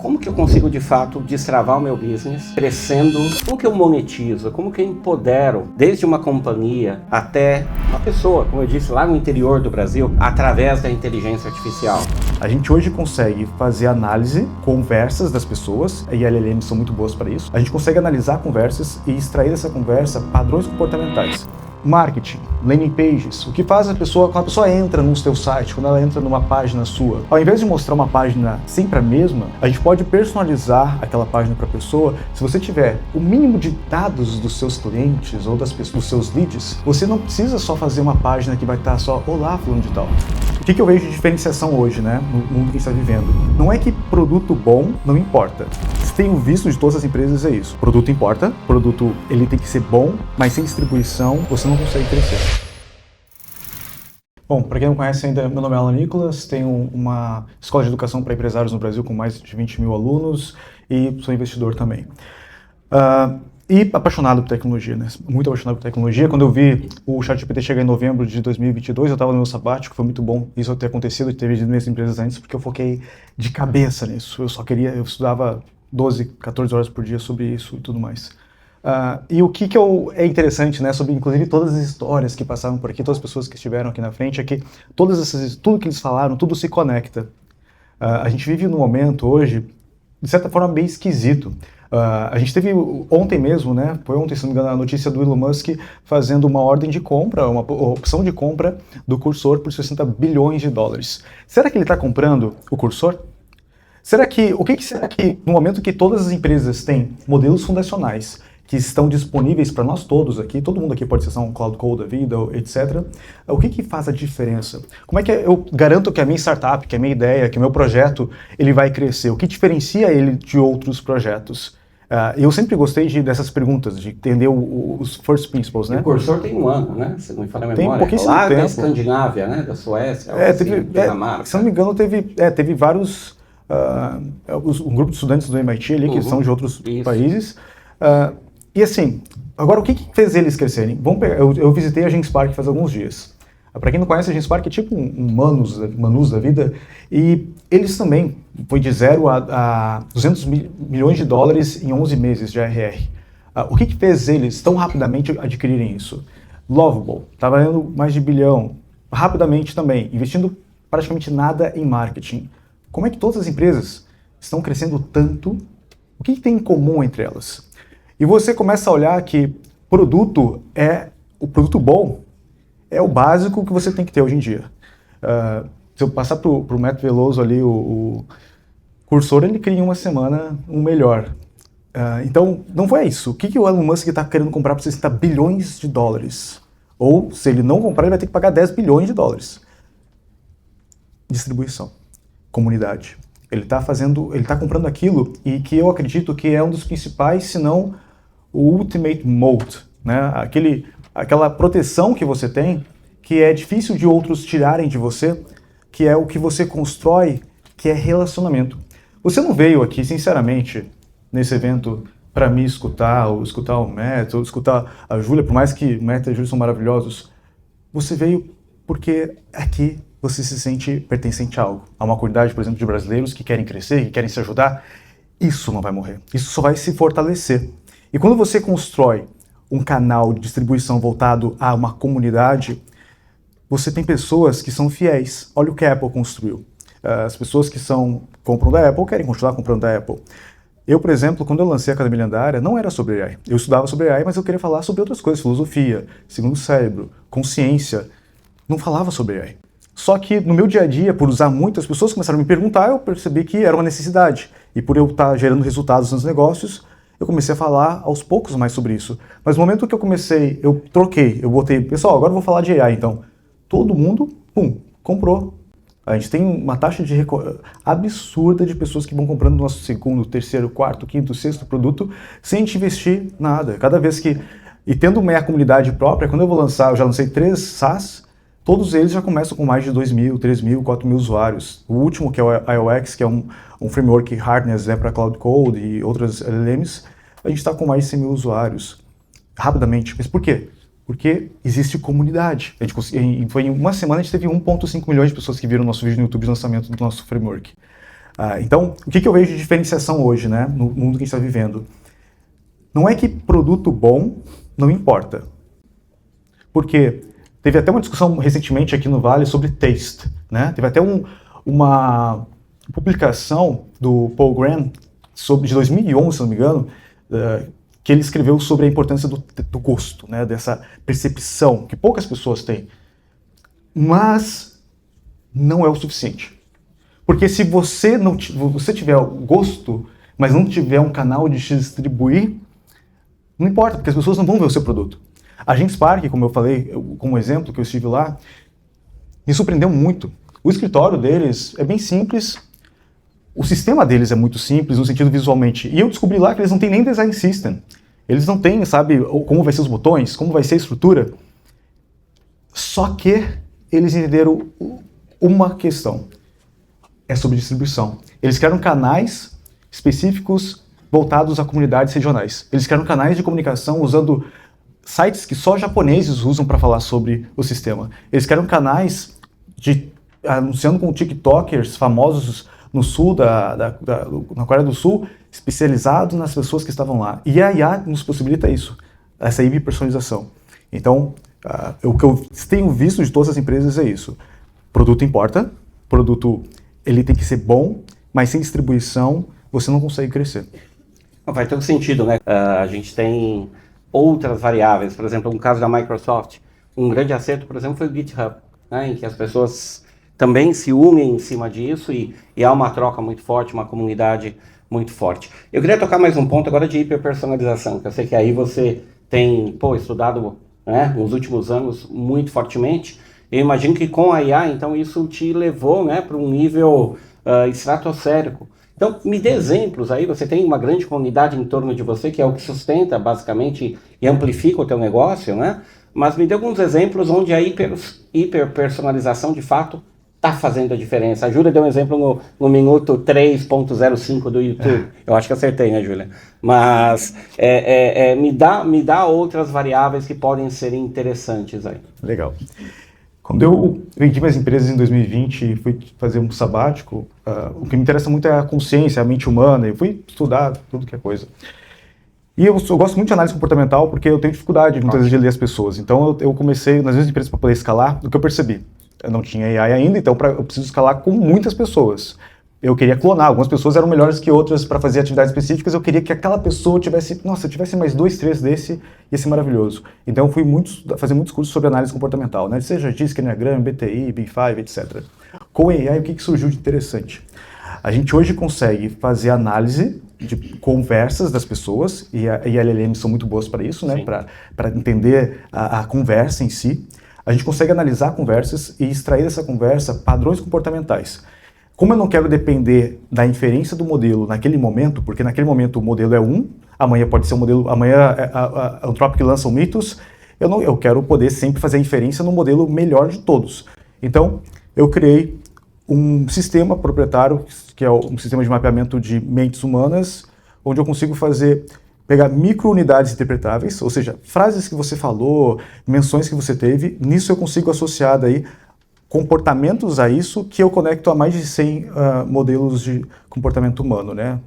Como que eu consigo, de fato, destravar o meu business, crescendo? Como que eu monetizo? Como que eu empodero, desde uma companhia até uma pessoa, como eu disse, lá no interior do Brasil, através da inteligência artificial? A gente hoje consegue fazer análise, conversas das pessoas, e LLMs são muito boas para isso. A gente consegue analisar conversas e extrair dessa conversa padrões comportamentais. Marketing, landing pages, o que faz a pessoa, quando a pessoa entra no seu site, quando ela entra numa página sua, ao invés de mostrar uma página sempre a mesma, a gente pode personalizar aquela página para a pessoa. Se você tiver o mínimo de dados dos seus clientes ou dos seus leads, você não precisa só fazer uma página que vai estar só, olá, fulano de tal. O que eu vejo de diferenciação hoje, né, no mundo que a gente está vivendo? Não é que produto bom não importa. Tenho visto de todas as empresas é isso. Produto importa, produto ele tem que ser bom, mas sem distribuição você não consegue crescer. Bom, para quem não conhece ainda, meu nome é Alan Nicolas, tenho uma escola de educação para empresários no Brasil com mais de 20 mil alunos e sou investidor também. E apaixonado por tecnologia, né? Muito apaixonado por tecnologia. Quando eu vi o ChatGPT chegar em novembro de 2022, eu estava no meu sabático, foi muito bom isso ter acontecido, ter vindo minhas empresas antes, porque eu foquei de cabeça nisso. Eu estudava 12, 14 horas por dia sobre isso e tudo mais. E o que é interessante, né, sobre inclusive todas as histórias que passaram por aqui, todas as pessoas que estiveram aqui na frente, é que tudo que eles falaram, tudo se conecta. A gente vive num momento hoje, de certa forma, meio esquisito. A gente teve ontem mesmo, né, foi ontem, se não me engano, a notícia do Elon Musk fazendo uma ordem de compra, uma opção de compra do Cursor por 60 bilhões de dólares. Será que ele está comprando o Cursor? Será que no momento que todas as empresas têm modelos fundacionais que estão disponíveis para nós todos aqui, todo mundo aqui pode acessar um Cloud Code da vida, etc. O que faz a diferença? Como é que eu garanto que a minha startup, que a minha ideia, que o meu projeto, ele vai crescer? O que diferencia ele de outros projetos? Eu sempre gostei dessas perguntas, de entender os first principles, né? O Cursor tem um ano, né? Se não me falha a memória. Tem pouquíssimo lá tempo. Da Escandinávia, né? Da Suécia, se não me engano, teve vários... um grupo de estudantes do MIT ali, que são de outros países. E assim, agora o que fez eles crescerem? Eu visitei a Genspark faz alguns dias. Para quem não conhece, a Genspark é tipo um Manus da vida, e eles também foi de 0 a 200 milhões de dólares em 11 meses de ARR. O que fez eles tão rapidamente adquirirem isso? Lovable, está valendo mais de bilhão, rapidamente também, investindo praticamente nada em marketing. Como é que todas as empresas estão crescendo tanto? O que tem em comum entre elas? E você começa a olhar que o produto bom é o básico que você tem que ter hoje em dia. Se eu passar para o Matt Veloso ali, o Cursor, ele cria em uma semana um melhor. Então, não foi isso. O que o Elon Musk está querendo comprar por 60 bilhões de dólares? Ou, se ele não comprar, ele vai ter que pagar 10 bilhões de dólares. Distribuição. Comunidade. Ele está comprando aquilo e que eu acredito que é um dos principais, se não o ultimate moat, né? Aquela proteção que você tem, que é difícil de outros tirarem de você, que é o que você constrói, que é relacionamento. Você não veio aqui, sinceramente, nesse evento para me escutar, ou escutar o Matt, ou escutar a Júlia, por mais que o Matt e a Júlia são maravilhosos. Você veio porque aqui você se sente pertencente a algo. A uma comunidade, por exemplo, de brasileiros que querem crescer, que querem se ajudar. Isso não vai morrer. Isso só vai se fortalecer. E quando você constrói um canal de distribuição voltado a uma comunidade, você tem pessoas que são fiéis. Olha o que a Apple construiu. As pessoas que compram da Apple querem continuar comprando da Apple. Eu, por exemplo, quando eu lancei a Academia Lendária, não era sobre AI. Eu estudava sobre AI, mas eu queria falar sobre outras coisas. Filosofia, segundo cérebro, consciência. Não falava sobre AI. Só que no meu dia a dia, por usar muito, as pessoas começaram a me perguntar, eu percebi que era uma necessidade. E por eu estar gerando resultados nos negócios, eu comecei a falar aos poucos mais sobre isso. Mas no momento que eu comecei, eu botei, pessoal, agora eu vou falar de AI, então. Todo mundo, comprou. A gente tem uma taxa absurda de pessoas que vão comprando o nosso segundo, terceiro, quarto, quinto, sexto produto, sem a gente investir nada. Cada vez que... E tendo minha comunidade própria, quando eu vou lançar, eu já lancei 3 SaaS, todos eles já começam com mais de 2.000, 3.000, 4.000 usuários. O último, que é o IOX, que é um framework hardness, né, para Cloud Code e outras LLMs, a gente está com mais de 100.000 usuários, rapidamente. Mas por quê? Porque existe comunidade. Foi em uma semana a gente teve 1,5 milhões de pessoas que viram nosso vídeo no YouTube de lançamento do nosso framework. Então, o que eu vejo de diferenciação hoje, né, no mundo que a gente está vivendo? Não é que produto bom não importa. Porque teve até uma discussão recentemente aqui no Vale sobre taste, né? Teve até uma publicação do Paul Graham de 2011, se não me engano, que ele escreveu sobre a importância do gosto, né? Dessa percepção que poucas pessoas têm. Mas não é o suficiente. Porque se você tiver gosto, mas não tiver um canal de distribuir, não importa, porque as pessoas não vão ver o seu produto. A Gens Park, como eu falei, como exemplo que eu estive lá, me surpreendeu muito. O escritório deles é bem simples, o sistema deles é muito simples, no sentido visualmente. E eu descobri lá que eles não têm nem design system. Eles não têm, sabe, como vai ser os botões, como vai ser a estrutura. Só que eles entenderam uma questão. É sobre distribuição. Eles criaram canais específicos voltados a comunidades regionais. Eles criaram canais de comunicação usando sites que só japoneses usam para falar sobre o sistema. Eles criaram canais anunciando com tiktokers famosos no sul, na Coreia do Sul, especializados nas pessoas que estavam lá. E a IA nos possibilita isso, essa hiperpersonalização. Então, o que eu tenho visto de todas as empresas é isso. Produto importa, produto ele tem que ser bom, mas sem distribuição você não consegue crescer. Faz todo sentido, né? A gente tem outras variáveis, por exemplo, no caso da Microsoft, um grande acerto, por exemplo, foi o GitHub, né? Em que as pessoas também se unem em cima disso e há uma troca muito forte, uma comunidade muito forte. Eu queria tocar mais um ponto agora de hiperpersonalização, que eu sei que aí você tem estudado, né, nos últimos anos muito fortemente. Eu imagino que com a IA, então, isso te levou, né, para um nível estratosférico. Então, me dê exemplos aí, você tem uma grande comunidade em torno de você, que é o que sustenta, basicamente, e amplifica o teu negócio, né? Mas me dê alguns exemplos onde a hiperpersonalização, de fato, está fazendo a diferença. A Júlia deu um exemplo no minuto 3.05 do YouTube. Eu acho que acertei, né, Júlia? Mas me dá outras variáveis que podem ser interessantes aí. Legal. Quando eu vendi minhas empresas em 2020 e fui fazer um sabático, o que me interessa muito é a consciência, a mente humana. Eu fui estudar tudo que é coisa. E eu gosto muito de análise comportamental porque eu tenho dificuldade, muitas vezes, de ler as pessoas. Então eu comecei, nas minhas empresas, para poder escalar, o que eu percebi. Eu não tinha AI ainda, então eu preciso escalar com muitas pessoas. Eu queria clonar, algumas pessoas eram melhores que outras para fazer atividades específicas, eu queria que aquela pessoa tivesse, se tivesse mais 2, 3 desse, ia ser maravilhoso. Então eu fui fazer muitos cursos sobre análise comportamental, né? Seja DISC, Enneagram, BTI, Big Five, etc. Com AI, o que surgiu de interessante? A gente hoje consegue fazer análise de conversas das pessoas, e LLMs são muito boas para isso, né? Para entender a conversa em si. A gente consegue analisar conversas e extrair dessa conversa padrões comportamentais. Como eu não quero depender da inferência do modelo naquele momento, porque naquele momento o modelo é amanhã pode ser um modelo, amanhã a Anthropic lança mitos, eu quero poder sempre fazer a inferência no modelo melhor de todos. Então, eu criei um sistema proprietário, que é um sistema de mapeamento de mentes humanas, onde eu consigo pegar microunidades interpretáveis, ou seja, frases que você falou, menções que você teve, nisso eu consigo associar daí comportamentos a isso que eu conecto a mais de 100 modelos de comportamento humano, né?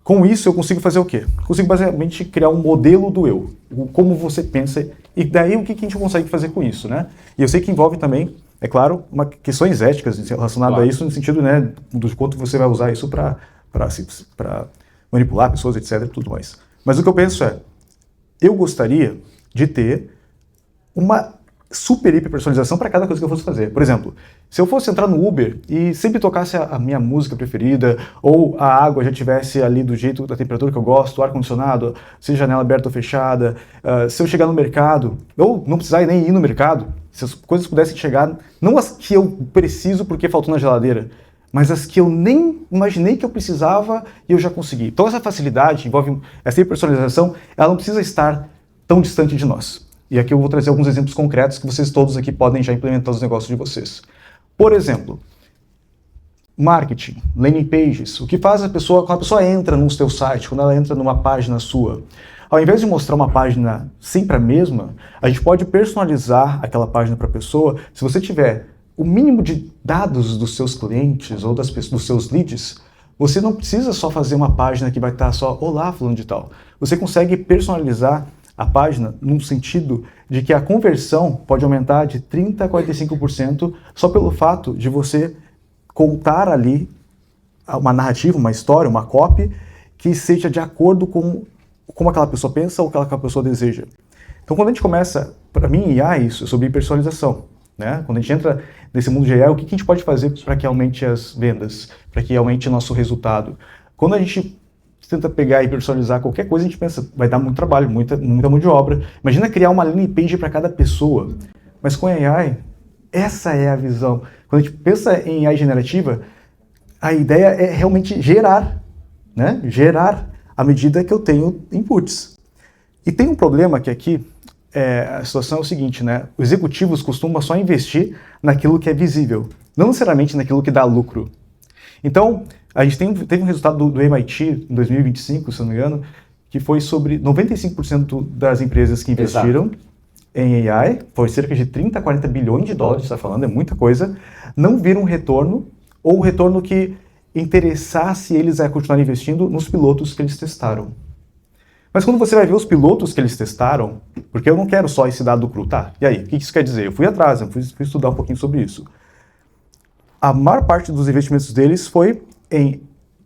Com isso eu consigo fazer o quê? Consigo basicamente criar um modelo do eu, como você pensa, e daí o que a gente consegue fazer com isso, né? E eu sei que envolve também, é claro, questões éticas relacionadas a isso, no sentido, né, do quanto você vai usar isso para manipular pessoas, etc, e tudo mais. Mas o que eu penso eu gostaria de ter uma super hiperpersonalização para cada coisa que eu fosse fazer. Por exemplo, se eu fosse entrar no Uber e sempre tocasse a minha música preferida, ou a água já estivesse ali do jeito, da temperatura que eu gosto, o ar-condicionado, seja janela aberta ou fechada, se eu chegar no mercado, ou não precisar nem ir no mercado, se as coisas pudessem chegar, não as que eu preciso porque faltou na geladeira, mas as que eu nem imaginei que eu precisava e eu já consegui. Então essa facilidade, envolve essa hiperpersonalização, ela não precisa estar tão distante de nós. E aqui eu vou trazer alguns exemplos concretos que vocês todos aqui podem já implementar nos negócios de vocês. Por exemplo, marketing, landing pages. O que faz quando a pessoa entra no seu site, quando ela entra numa página sua, ao invés de mostrar uma página sempre a mesma, a gente pode personalizar aquela página para a pessoa. Se você tiver o mínimo de dados dos seus clientes ou dos seus leads, Você não precisa só fazer uma página que vai estar só, olá, fulano de tal. Você consegue personalizar a página num sentido de que a conversão pode aumentar de 30% a 45% só pelo fato de você contar ali uma narrativa, uma história, uma copy que seja de acordo com como aquela pessoa pensa ou aquela pessoa deseja. Então, quando a gente começa, para mim, IA é isso, é sobre personalização. Né? Quando a gente entra nesse mundo de AI, o que a gente pode fazer para que aumente as vendas, para que aumente nosso resultado? Quando a gente tenta pegar e personalizar qualquer coisa, a gente pensa, vai dar muito trabalho, muita mão de obra. Imagina criar uma landing page para cada pessoa. Mas com AI, essa é a visão. Quando a gente pensa em AI generativa, a ideia é realmente gerar, né? Gerar à medida que eu tenho inputs. E tem um problema que aqui, a situação é o seguinte, né? Os executivos costumam só investir naquilo que é visível, não necessariamente naquilo que dá lucro. Então, a gente teve um resultado do MIT em 2025, se não me engano, que foi sobre 95% das empresas que investiram em AI, foi cerca de 30 a 40 bilhões de dólares, está falando, é muita coisa, não viram retorno, ou retorno que interessasse eles a continuar investindo nos pilotos que eles testaram. Mas quando você vai ver os pilotos que eles testaram, porque eu não quero só esse dado cru, tá? E aí, o que isso quer dizer? Eu fui atrás, eu fui estudar um pouquinho sobre isso. A maior parte dos investimentos deles foi em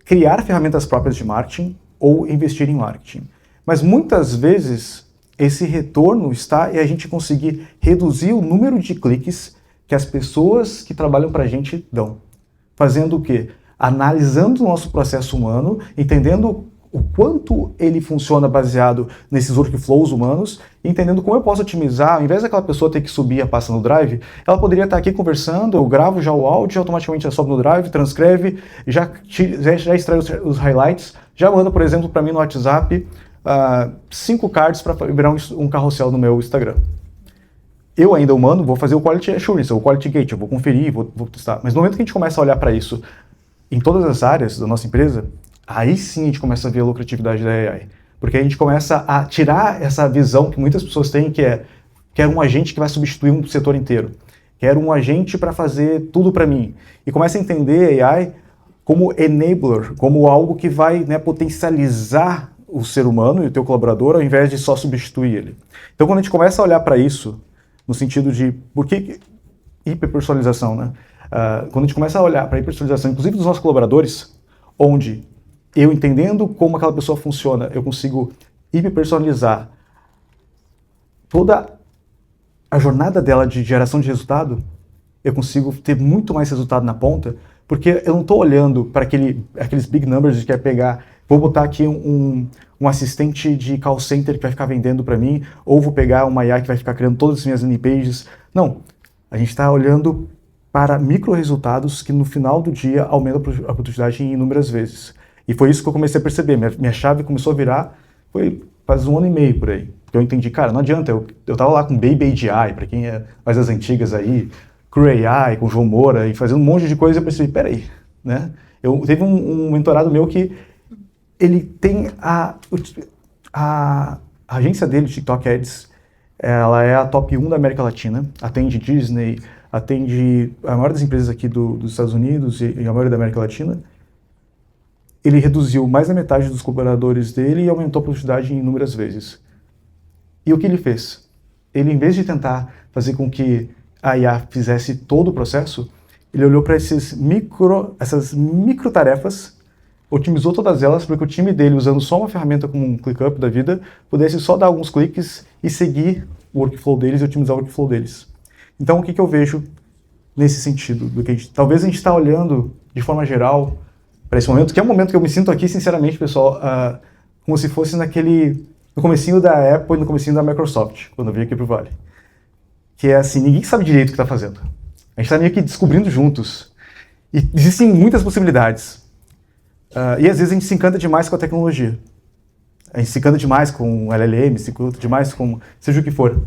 criar ferramentas próprias de marketing ou investir em marketing. Mas muitas vezes esse retorno está em a gente conseguir reduzir o número de cliques que as pessoas que trabalham para a gente dão. Fazendo o quê? Analisando o nosso processo humano, entendendo o quanto ele funciona baseado nesses workflows humanos, entendendo como eu posso otimizar, ao invés daquela pessoa ter que subir a pasta no Drive, ela poderia estar aqui conversando, eu gravo já o áudio, automaticamente já sobe no Drive, transcreve, já extrai os highlights, já manda, por exemplo, para mim no WhatsApp 5 cards para virar um carrossel no meu Instagram. Eu ainda humano vou fazer o Quality Assurance, o Quality Gate, eu vou conferir, vou testar. Mas no momento que a gente começa a olhar para isso em todas as áreas da nossa empresa, aí sim a gente começa a ver a lucratividade da AI. Porque a gente começa a tirar essa visão que muitas pessoas têm, que é quero um agente que vai substituir um setor inteiro. Quero um agente para fazer tudo para mim. E começa a entender a AI como enabler, como algo que vai, né, potencializar o ser humano e o teu colaborador, ao invés de só substituir ele. Então, quando a gente começa a olhar para isso, no sentido de por que hiperpersonalização, né? Quando a gente começa a olhar para a hiperpersonalização, inclusive dos nossos colaboradores, onde eu entendendo como aquela pessoa funciona, eu consigo hiperpersonalizar toda a jornada dela de geração de resultado, eu consigo ter muito mais resultado na ponta, porque eu não estou olhando para aqueles big numbers de que é pegar, vou botar aqui um assistente de call center que vai ficar vendendo para mim, ou vou pegar uma IA que vai ficar criando todas as minhas landing pages. Não, a gente está olhando para micro resultados que no final do dia aumentam a produtividade em inúmeras vezes. E foi isso que eu comecei a perceber. Minha chave começou a virar, foi faz 1 ano e meio por aí. Eu entendi, cara, não adianta, eu tava lá com Baby AI, para quem é mais das antigas aí, Crew AI, com João Moura, e fazendo um monte de coisa, eu percebi, peraí, né? Teve um mentorado meu que ele tem a agência dele, TikTok Ads, ela é a top 1 da América Latina, atende Disney, atende a maior das empresas aqui dos Estados Unidos e a maioria da América Latina. Ele reduziu mais da metade dos colaboradores dele e aumentou a produtividade inúmeras vezes. E o que ele fez? Ele, em vez de tentar fazer com que a IA fizesse todo o processo, ele olhou para essas micro tarefas, otimizou todas elas para que o time dele, usando só uma ferramenta como um ClickUp da vida, pudesse só dar alguns cliques e seguir o workflow deles e otimizar o workflow deles. Então, o que eu vejo nesse sentido? Talvez a gente está olhando de forma geral para esse momento, que é um momento que eu me sinto aqui, sinceramente, pessoal, como se fosse no comecinho da Apple e no comecinho da Microsoft, quando eu vim aqui pro Vale. Que é assim, ninguém sabe direito o que está fazendo. A gente está meio que descobrindo juntos. E existem muitas possibilidades. E às vezes a gente se encanta demais com a tecnologia. A gente se encanta demais com o LLM, se encanta demais com seja o que for.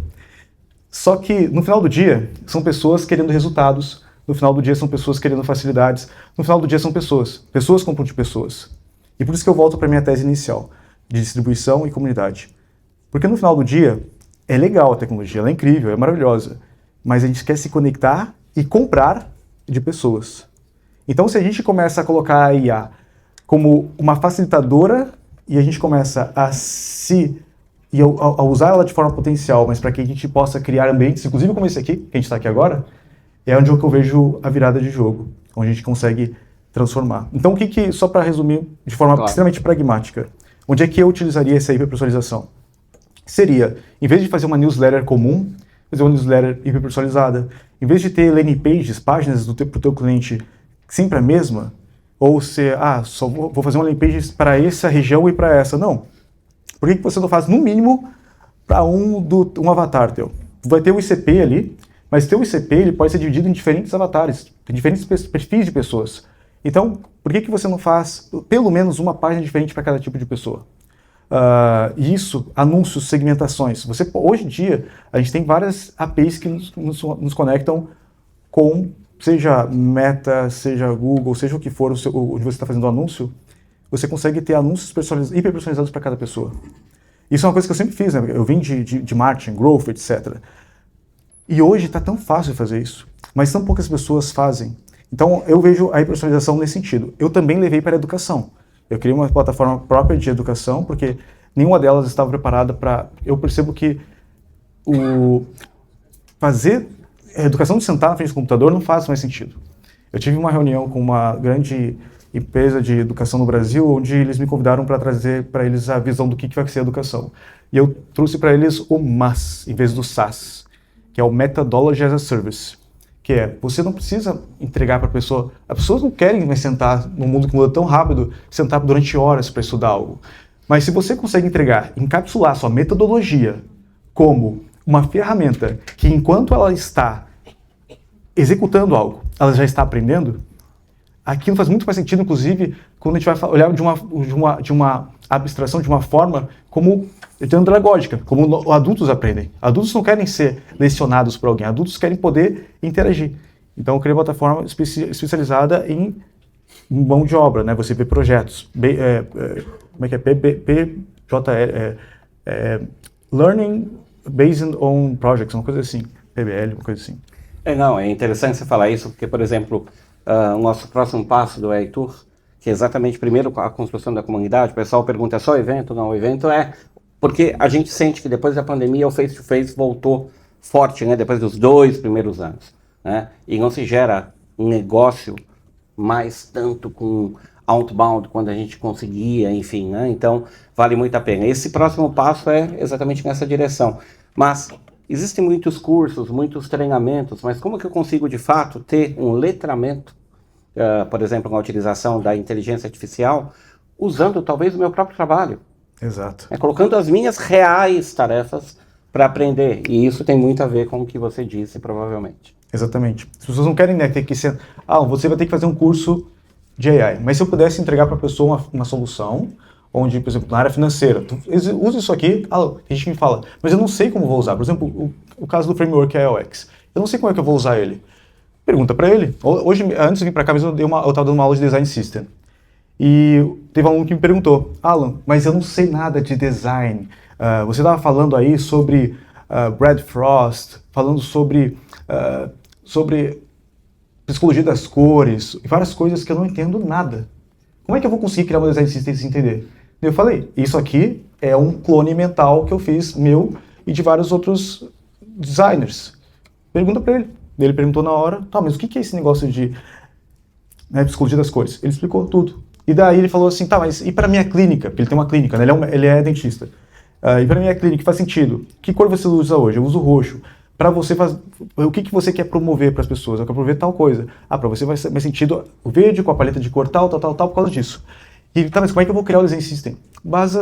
Só que no final do dia, são pessoas querendo resultados. No final do dia são pessoas querendo facilidades. No final do dia são pessoas. Pessoas compram de pessoas. E por isso que eu volto para a minha tese inicial, de distribuição e comunidade. Porque no final do dia, é legal a tecnologia, ela é incrível, é maravilhosa. Mas a gente quer se conectar e comprar de pessoas. Então se a gente começa a colocar a IA como uma facilitadora e a gente começa a usar ela de forma potencial, mas para que a gente possa criar ambientes, inclusive como esse aqui, que a gente está aqui agora, é onde eu vejo a virada de jogo, onde a gente consegue transformar. Então, só para resumir de forma extremamente pragmática, onde é que eu utilizaria essa hiperpersonalização? Seria, em vez de fazer uma newsletter comum, fazer uma newsletter hiperpersonalizada. Em vez de ter landing pages, páginas para o teu cliente sempre a mesma, ou só vou fazer uma landing page para essa região e para essa. Não. Por que você não faz, no mínimo, para um avatar teu? Vai ter o ICP ali, mas teu ICP ele pode ser dividido em diferentes avatares, em diferentes perfis de pessoas. Então, por que você não faz pelo menos uma página diferente para cada tipo de pessoa? Isso, anúncios, segmentações. Hoje em dia, a gente tem várias APIs que nos conectam com, seja Meta, seja Google, seja o que for, onde você está fazendo o anúncio, você consegue ter anúncios hiper-personalizados para cada pessoa. Isso é uma coisa que eu sempre fiz, né? Eu vim de marketing, growth, etc. E hoje está tão fácil de fazer isso, mas tão poucas pessoas fazem. Então, eu vejo a hiperpersonalização nesse sentido. Eu também levei para a educação. Eu criei uma plataforma própria de educação, porque nenhuma delas estava preparada para... Eu percebo que fazer a educação de sentar na frente do computador não faz mais sentido. Eu tive uma reunião com uma grande empresa de educação no Brasil, onde eles me convidaram para trazer para eles a visão do que vai ser a educação. E eu trouxe para eles o MAS, em vez do SaaS, que é o Methodology as a Service. Que é, você não precisa entregar para a pessoa... As pessoas não querem mais sentar num mundo que muda tão rápido, sentar durante horas para estudar algo. Mas se você consegue entregar, encapsular sua metodologia como uma ferramenta que, enquanto ela está executando algo, ela já está aprendendo, aquilo faz muito mais sentido, inclusive, quando a gente vai olhar de uma abstração, de uma forma como andragógica, como adultos aprendem. Adultos não querem ser lecionados por alguém, adultos querem poder interagir. Então, eu criei uma plataforma especializada em mão de obra, né? Você vê projetos, como é que é? Learning Based on Projects, uma coisa assim, PBL, uma coisa assim. É interessante você falar isso, porque, por exemplo, o nosso próximo passo do Tour, que é exatamente primeiro a construção da comunidade, o pessoal pergunta, é só evento? Não, o evento é... Porque a gente sente que depois da pandemia o face-to-face voltou forte, né? Depois dos 2 primeiros anos, né? E não se gera um negócio mais tanto com outbound quando a gente conseguia, enfim, né? Então vale muito a pena. Esse próximo passo é exatamente nessa direção. Mas existem muitos cursos, muitos treinamentos, mas como que eu consigo de fato ter um letramento, por exemplo, na utilização da inteligência artificial, usando talvez o meu próprio trabalho? Exato. Colocando as minhas reais tarefas para aprender. E isso tem muito a ver com o que você disse, provavelmente. Exatamente. As pessoas não querem, né, ter que ser... você vai ter que fazer um curso de AI. Mas se eu pudesse entregar para a pessoa uma solução, onde, por exemplo, na área financeira, usa isso aqui, a gente me fala, mas eu não sei como vou usar. Por exemplo, o caso do framework AIOX. Eu não sei como é que eu vou usar ele. Pergunta para ele. Hoje, antes de vir para cá, eu estava dando uma aula de Design System. E teve um aluno que me perguntou, Alan, mas eu não sei nada de design. Você estava falando aí sobre Brad Frost, falando sobre psicologia das cores, e várias coisas que eu não entendo nada. Como é que eu vou conseguir criar um design system sem entender? Eu falei, isso aqui é um clone mental que eu fiz, meu e de vários outros designers. Pergunta para ele. Ele perguntou na hora, mas o que é esse negócio de psicologia das cores? Ele explicou tudo. E daí ele falou assim, mas e para minha clínica? Porque ele tem uma clínica, né? Ele é dentista. E para minha clínica faz sentido. Que cor você usa hoje? Eu uso roxo. Para você fazer, o que você quer promover para as pessoas? Eu quero promover tal coisa. Para você vai mais sentido o verde com a paleta de cor tal, por causa disso. E mas como é que eu vou criar o design system? Faz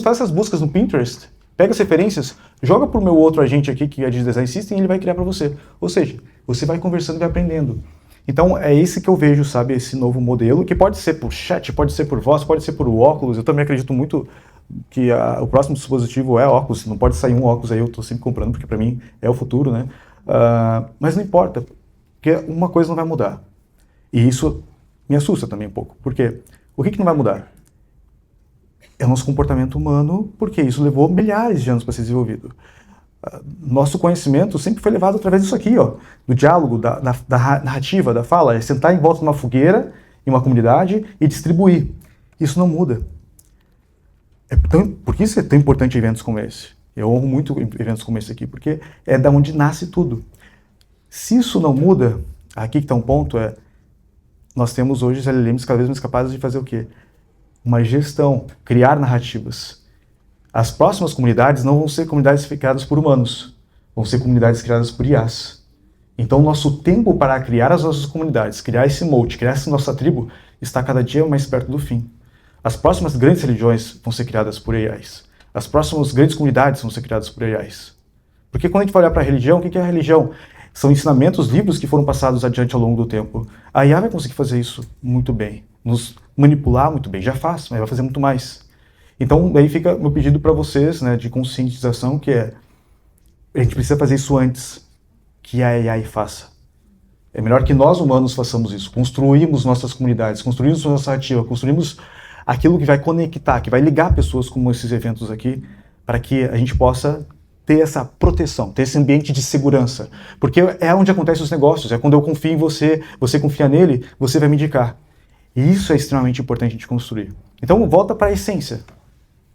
essas buscas no Pinterest, pega as referências, joga para o meu outro agente aqui que é de design system e ele vai criar para você. Ou seja, você vai conversando e vai aprendendo. Então é esse que eu vejo, sabe, esse novo modelo, que pode ser por chat, pode ser por voz, pode ser por óculos. Eu também acredito muito que o próximo dispositivo é óculos, não pode sair um óculos aí, eu estou sempre comprando, porque para mim é o futuro, né? Mas não importa, porque uma coisa não vai mudar. E isso me assusta também um pouco, porque o que não vai mudar? É o nosso comportamento humano, porque isso levou milhares de anos para ser desenvolvido. Nosso conhecimento sempre foi levado através disso aqui, do diálogo, da narrativa, da fala, é sentar em volta de uma fogueira, em uma comunidade, e distribuir. Isso não muda. Por que isso é tão importante eventos como esse? Eu honro muito eventos como esse aqui, porque é da onde nasce tudo. Se isso não muda, aqui que está um ponto, nós temos hoje os LLMs cada vez mais capazes de fazer o quê? Uma gestão, criar narrativas. As próximas comunidades não vão ser comunidades criadas por humanos, vão ser comunidades criadas por IAs. Então, o nosso tempo para criar as nossas comunidades, criar esse mote, criar essa nossa tribo, está cada dia mais perto do fim. As próximas grandes religiões vão ser criadas por AIs. As próximas grandes comunidades vão ser criadas por AIs. Porque quando a gente vai olhar para a religião, o que é a religião? São ensinamentos, livros que foram passados adiante ao longo do tempo. A IA vai conseguir fazer isso muito bem, nos manipular muito bem. Já faz, mas vai fazer muito mais. Então, daí fica meu pedido para vocês, né, de conscientização, que a gente precisa fazer isso antes que a AI faça. É melhor que nós humanos façamos isso, construímos nossas comunidades, construímos nossa narrativa, construímos aquilo que vai conectar, que vai ligar pessoas como esses eventos aqui, para que a gente possa ter essa proteção, ter esse ambiente de segurança. Porque é onde acontecem os negócios, é quando eu confio em você, você confia nele, você vai me indicar. E isso é extremamente importante a gente construir. Então, volta para a essência.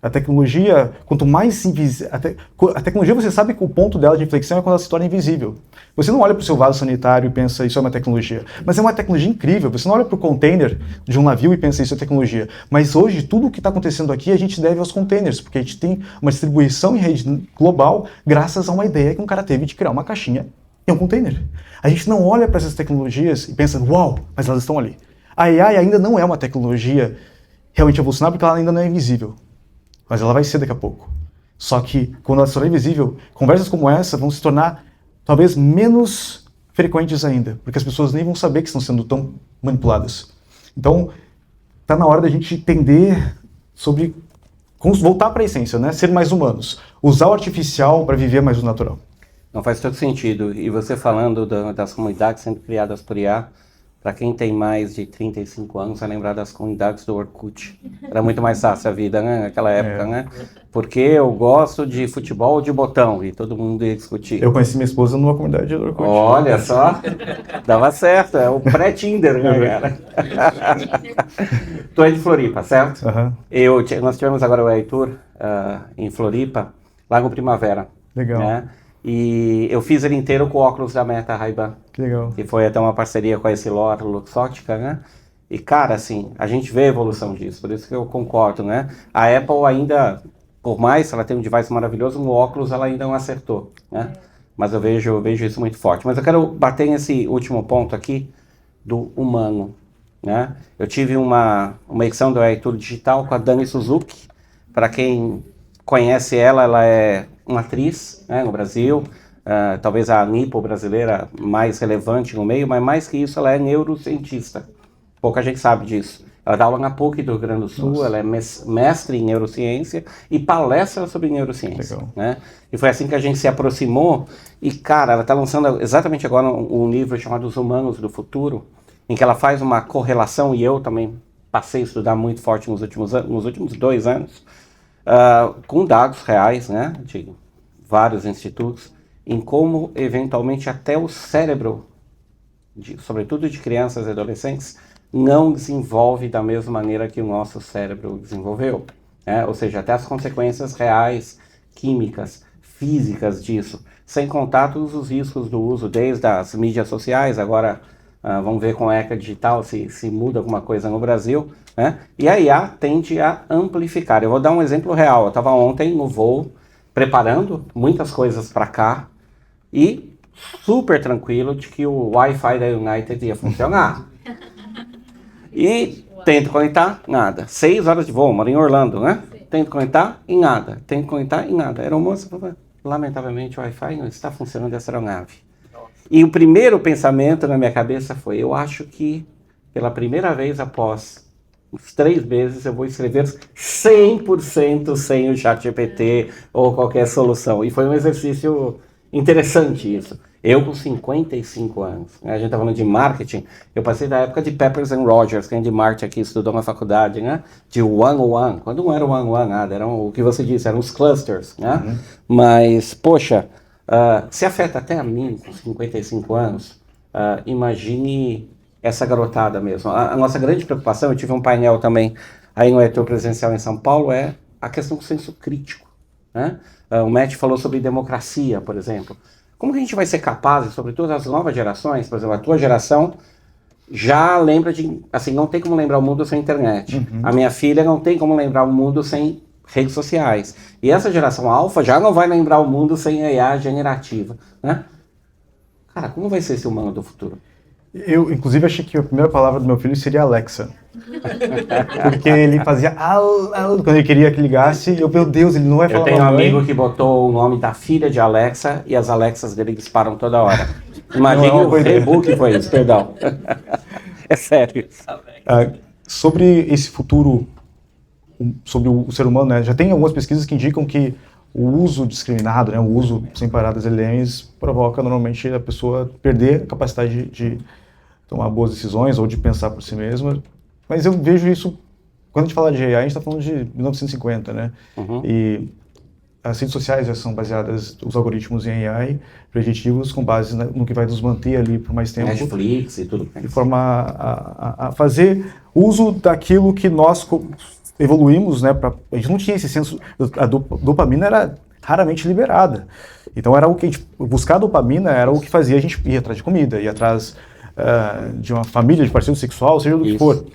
A tecnologia, quanto mais invisível... A tecnologia, você sabe que o ponto dela de inflexão é quando ela se torna invisível. Você não olha para o seu vaso sanitário e pensa, isso é uma tecnologia. Mas é uma tecnologia incrível. Você não olha para o container de um navio e pensa, isso é tecnologia. Mas hoje, tudo o que está acontecendo aqui, a gente deve aos containers, porque a gente tem uma distribuição em rede global graças a uma ideia que um cara teve de criar uma caixinha em um container. A gente não olha para essas tecnologias e pensa, uau, mas elas estão ali. A AI ainda não é uma tecnologia realmente evolucionável, porque ela ainda não é invisível. Mas ela vai ser daqui a pouco. Só que, quando ela se tornar invisível, conversas como essa vão se tornar, talvez, menos frequentes ainda, porque as pessoas nem vão saber que estão sendo tão manipuladas. Então, está na hora da gente entender sobre... voltar para a essência, né? Ser mais humanos. Usar o artificial para viver mais o natural. Não faz todo sentido. E você falando das comunidades sendo criadas por IA, para quem tem mais de 35 anos, vai lembrar das comunidades do Orkut. Era muito mais fácil a vida, né? Naquela época, né? Porque eu gosto de futebol de botão e todo mundo ia discutir. Eu conheci minha esposa numa comunidade do Orkut. Olha só, dava certo. É o pré-Tinder, né, cara? Tu é de Floripa, certo? Uhum. Nós tivemos agora o Heitor em Floripa, lá no Primavera. Legal. Né? E eu fiz ele inteiro com óculos da Meta Ray-Ban. Que legal. Que foi até uma parceria com a Essilor Luxottica, né? E, cara, assim, a gente vê a evolução disso, por isso que eu concordo, né? A Apple ainda, por mais que ela tenha um device maravilhoso, no óculos ela ainda não acertou, né? Mas eu vejo isso muito forte. Mas eu quero bater nesse último ponto aqui do humano, né? Eu tive uma edição do iTour Digital com a Dani Suzuki. Para quem conhece ela é uma atriz, né, no Brasil, talvez a nipo brasileira mais relevante no meio, mas mais que isso, ela é neurocientista. Pouca gente sabe disso. Ela dá aula na PUC do Rio Grande do Sul, ela é mestre em neurociência e palestra sobre neurociência. Né? E foi assim que a gente se aproximou. E, cara, ela está lançando exatamente agora um livro chamado Os Humanos do Futuro, em que ela faz uma correlação, e eu também passei a estudar muito forte nos últimos 2 anos, com dados reais, né, de vários institutos, em como, eventualmente, até o cérebro, sobretudo de crianças e adolescentes, não desenvolve da mesma maneira que o nosso cérebro desenvolveu. Né? Ou seja, até as consequências reais, químicas, físicas disso, sem contar todos os riscos do uso, desde as mídias sociais, agora vamos ver com a ECA digital se muda alguma coisa no Brasil, né? E a IA tende a amplificar. Eu vou dar um exemplo real. Eu estava ontem no voo, preparando muitas coisas para cá, e super tranquilo de que o Wi-Fi da United ia funcionar. E tento conectar, nada. 6 horas de voo, moro em Orlando, né? Tento conectar e nada. Tento conectar e nada. Era o moço, lamentavelmente o Wi-Fi não está funcionando dessa aeronave. E o primeiro pensamento na minha cabeça foi, eu acho que pela primeira vez após uns 3 meses eu vou escrever 100% sem o ChatGPT ou qualquer solução. E foi um exercício interessante isso. Eu com 55 anos, né? A gente tá falando de marketing, eu passei da época de Peppers and Rogers, quem é de marketing aqui estudou na faculdade, né? De one-on-one, quando não era one-on-one nada, eram o que você disse, eram os clusters, né? Uhum. Mas, poxa, se afeta até a mim com 55 anos, imagine essa garotada mesmo. A nossa grande preocupação, eu tive um painel também aí no ETO presencial em São Paulo é a questão do senso crítico, né? O Matt falou sobre democracia, por exemplo. Como que a gente vai ser capaz, sobretudo as novas gerações, por exemplo, a tua geração já lembra de, assim, não tem como lembrar o mundo sem internet. A minha filha não tem como lembrar o mundo sem redes sociais. E essa geração alfa já não vai lembrar o mundo sem AI generativa, né? Cara, como vai ser esse humano do futuro? Eu, inclusive, achei que a primeira palavra do meu filho seria Alexa. Porque ele fazia quando ele queria que ligasse, meu Deus, ele não vai falar. Eu tenho um amigo que botou o nome da filha de Alexa e as Alexas dele disparam toda hora. Imagine o reboot que foi isso, perdão. É sério. Sobre esse futuro, sobre o ser humano, né, já tem algumas pesquisas que indicam que o uso discriminado, né, o uso sem parar das LLMs provoca normalmente a pessoa perder a capacidade de tomar boas decisões ou de pensar por si mesma. Mas eu vejo isso, quando a gente fala de AI, a gente está falando de 1950, né? E as redes sociais já são baseadas, os algoritmos em AI, preditivos com base no que vai nos manter ali por mais tempo. Netflix e tudo. De forma a fazer uso daquilo que nós evoluímos, né? A gente não tinha esse senso, a dopamina era raramente liberada. Então era o que a gente, buscar dopamina era o que fazia a gente ir atrás de comida, ir atrás de uma família, de parceiro sexual, seja do que for.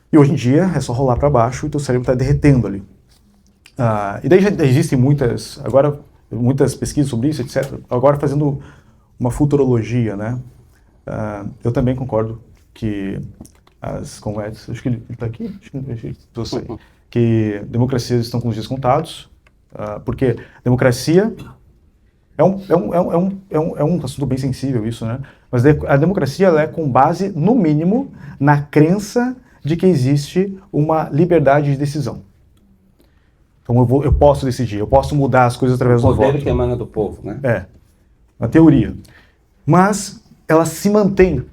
E hoje em dia é só rolar para baixo e teu cérebro está derretendo ali. E daí já existem muitas pesquisas sobre isso, etc. Agora fazendo uma futurologia, né? Eu também concordo que acho que ele está aqui, que democracias estão com os dias contados, porque democracia é um assunto bem sensível isso, né? Mas a democracia ela é com base, no mínimo, na crença de que existe uma liberdade de decisão. Então eu posso decidir, eu posso mudar as coisas através do voto. O poder que emana do povo, né? É, uma teoria. Mas ela se mantém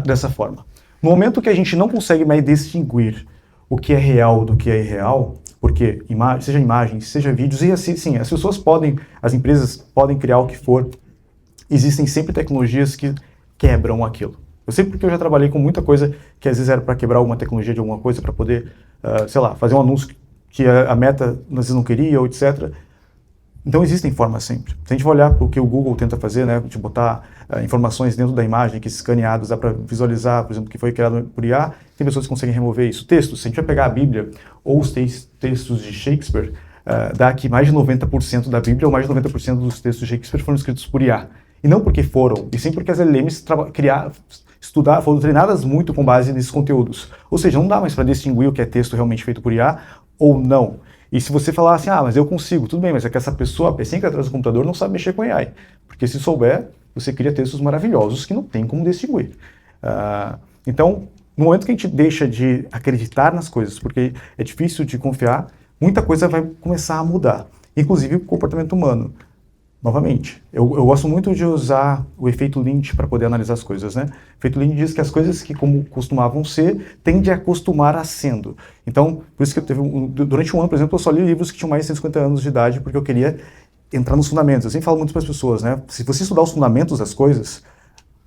dessa forma. No momento que a gente não consegue mais distinguir o que é real do que é irreal, porque seja imagens, seja vídeos, e assim, sim, as empresas podem criar o que for, existem sempre tecnologias que quebram aquilo. Eu sei porque eu já trabalhei com muita coisa que às vezes era para quebrar alguma tecnologia de alguma coisa, para poder, sei lá, fazer um anúncio que a meta às vezes não queria, ou etc. Então existem formas sempre. Se a gente for olhar para o que o Google tenta fazer, né, de botar informações dentro da imagem que escaneadas dá para visualizar, por exemplo, que foi criado por IA, tem pessoas que conseguem remover isso. Textos, se a gente vai pegar a Bíblia ou os textos de Shakespeare, dá que mais de 90% da Bíblia ou mais de 90% dos textos de Shakespeare foram escritos por IA. E não porque foram, e sim porque as LLMs foram treinadas muito com base nesses conteúdos. Ou seja, não dá mais para distinguir o que é texto realmente feito por IA ou não. E se você falar assim, mas eu consigo, tudo bem, mas é que essa pessoa, a pessoa que está atrás do computador, não sabe mexer com AI. Porque se souber, você cria textos maravilhosos que não tem como distinguir. Então, no momento que a gente deixa de acreditar nas coisas, porque é difícil de confiar, muita coisa vai começar a mudar. Inclusive o comportamento humano. Novamente, eu gosto muito de usar o efeito Lynch para poder analisar as coisas, né? O efeito Lynch diz que as coisas que como costumavam ser, tende a acostumar a sendo. Então, por isso que durante um ano, por exemplo, eu só li livros que tinham mais de 150 anos de idade, porque eu queria entrar nos fundamentos. Eu sempre falo muito para as pessoas, né? Se você estudar os fundamentos das coisas,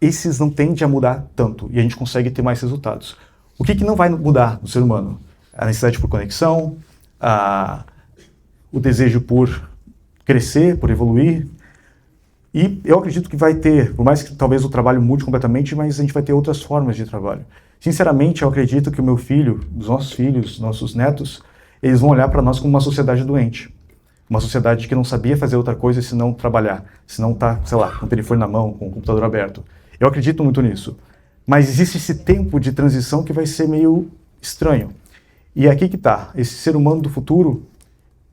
esses não tendem a mudar tanto, e a gente consegue ter mais resultados. O que não vai mudar no ser humano? A necessidade por conexão, o desejo por crescer, por evoluir, e eu acredito que vai ter, por mais que talvez o trabalho mude completamente, mas a gente vai ter outras formas de trabalho. Sinceramente, eu acredito que o meu filho, os nossos filhos, nossos netos, eles vão olhar para nós como uma sociedade doente. Uma sociedade que não sabia fazer outra coisa senão trabalhar, senão estar, sei lá, com o telefone na mão, com o computador aberto. Eu acredito muito nisso. Mas existe esse tempo de transição que vai ser meio estranho. E é aqui que está, esse ser humano do futuro,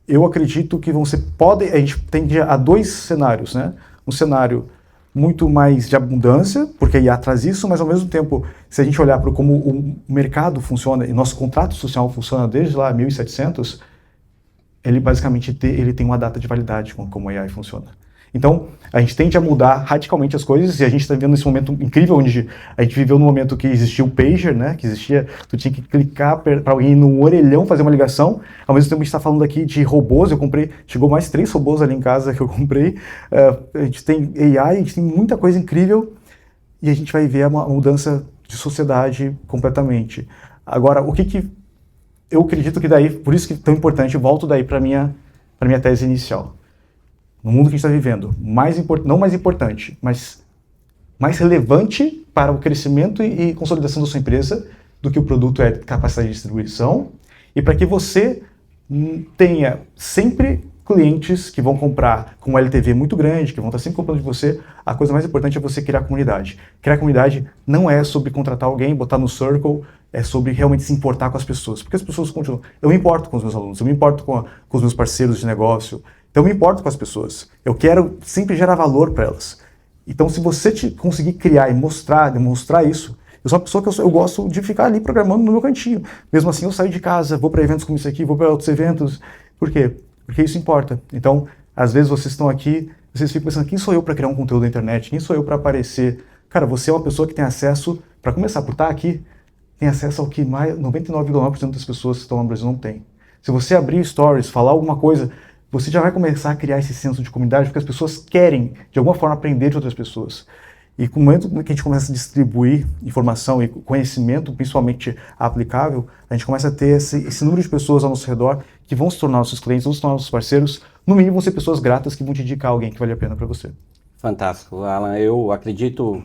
eu acredito que a gente tende a dois cenários, né? Um cenário muito mais de abundância, porque a IA traz isso, mas ao mesmo tempo, se a gente olhar para como o mercado funciona e nosso contrato social funciona desde lá 1700, ele basicamente ele tem uma data de validade como a AI funciona. Então, a gente tende a mudar radicalmente as coisas, e a gente está vivendo esse momento incrível, onde a gente viveu num momento que existia o pager, né? Que existia, tu tinha que clicar para alguém no orelhão fazer uma ligação. Ao mesmo tempo a gente está falando aqui de robôs, chegou mais 3 robôs ali em casa que eu comprei. A gente tem AI, a gente tem muita coisa incrível, e a gente vai ver uma mudança de sociedade completamente. Agora, o que eu acredito que daí, por isso que é tão importante, eu volto daí para minha tese inicial. No mundo que a gente está vivendo, não mais importante, mas mais relevante para o crescimento e consolidação da sua empresa do que o produto é capacidade de distribuição, e para que você tenha sempre clientes que vão comprar com um LTV muito grande, que vão estar sempre comprando de você, a coisa mais importante é você criar comunidade. Criar comunidade não é sobre contratar alguém, botar no Circle, é sobre realmente se importar com as pessoas. Porque as pessoas continuam... Eu me importo com os meus alunos, eu me importo com os meus parceiros de negócio, então eu me importo com as pessoas. Eu quero sempre gerar valor para elas. Então, se você conseguir criar e demonstrar isso, eu sou uma pessoa que eu gosto de ficar ali programando no meu cantinho. Mesmo assim, eu saio de casa, vou para eventos como esse aqui, vou para outros eventos. Por quê? Porque isso importa. Então, às vezes vocês estão aqui, vocês ficam pensando, quem sou eu para criar um conteúdo na internet? Quem sou eu para aparecer? Cara, você é uma pessoa que tem acesso, para começar, por estar aqui, tem acesso ao que 99,9% das pessoas que estão no Brasil não tem. Se você abrir stories, falar alguma coisa, você já vai começar a criar esse senso de comunidade, porque as pessoas querem, de alguma forma, aprender de outras pessoas. E com o momento que a gente começa a distribuir informação e conhecimento, principalmente aplicável, a gente começa a ter esse número de pessoas ao nosso redor que vão se tornar nossos clientes, vão se tornar nossos parceiros, no mínimo vão ser pessoas gratas que vão te indicar alguém que vale a pena para você. Fantástico, Alan. Eu acredito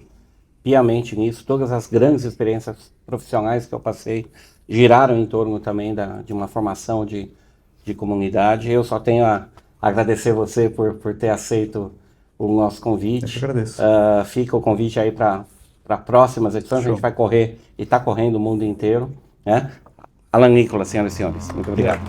piamente nisso. Todas as grandes experiências profissionais que eu passei giraram em torno também de uma formação de comunidade. Eu só tenho a agradecer você por ter aceito o nosso convite. Eu que agradeço. Fica o convite aí para próximas edições. Show. A gente vai correr e está correndo o mundo inteiro, né? Alan Nicolas, senhoras e senhores. Muito obrigado.